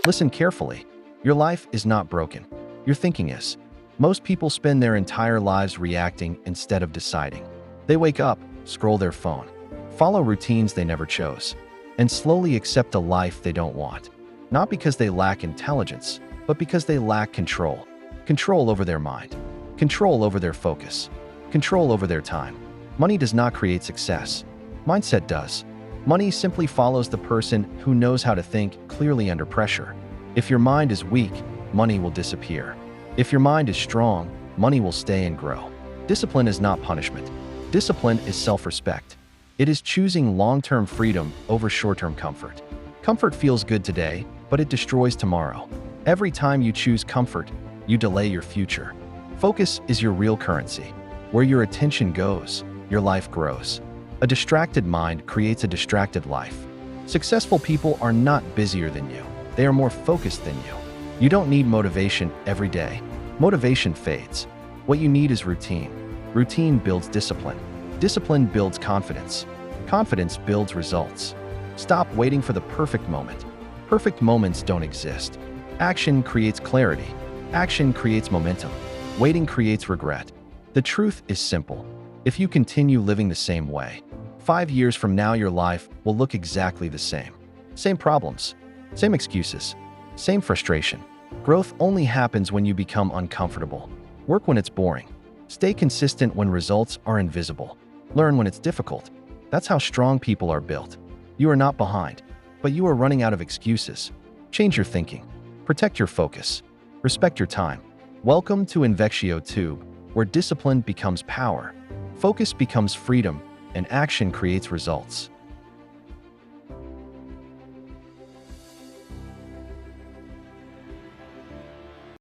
Listen carefully. Your life is not broken. Your thinking is. Most people spend their entire lives reacting instead of deciding. They wake up, scroll their phone, follow routines they never chose, and slowly accept a life they don't want. Not because they lack intelligence, but because they lack control. Control over their mind. Control over their focus. Control over their time. Money does not create success. Mindset does. Money simply follows the person who knows how to think clearly under pressure. If your mind is weak, money will disappear. If your mind is strong, money will stay and grow. Discipline is not punishment. Discipline is self-respect. It is choosing long-term freedom over short-term comfort. Comfort feels good today, but it destroys tomorrow. Every time you choose comfort, you delay your future. Focus is your real currency. Where your attention goes, your life grows. A distracted mind creates a distracted life. Successful people are not busier than you. They are more focused than you. You don't need motivation every day. Motivation fades. What you need is routine. Routine builds discipline. Discipline builds confidence. Confidence builds results. Stop waiting for the perfect moment. Perfect moments don't exist. Action creates clarity. Action creates momentum. Waiting creates regret. The truth is simple. If you continue living the same way, 5 years from now your life will look exactly the same. Same problems, same excuses, same frustration. Growth only happens when you become uncomfortable. Work when it's boring. Stay consistent when results are invisible. Learn when it's difficult. That's how strong people are built. You are not behind, but you are running out of excuses. Change your thinking. Protect your focus. Respect your time. Welcome to Invexio Tube, where discipline becomes power, focus becomes freedom, and action creates results.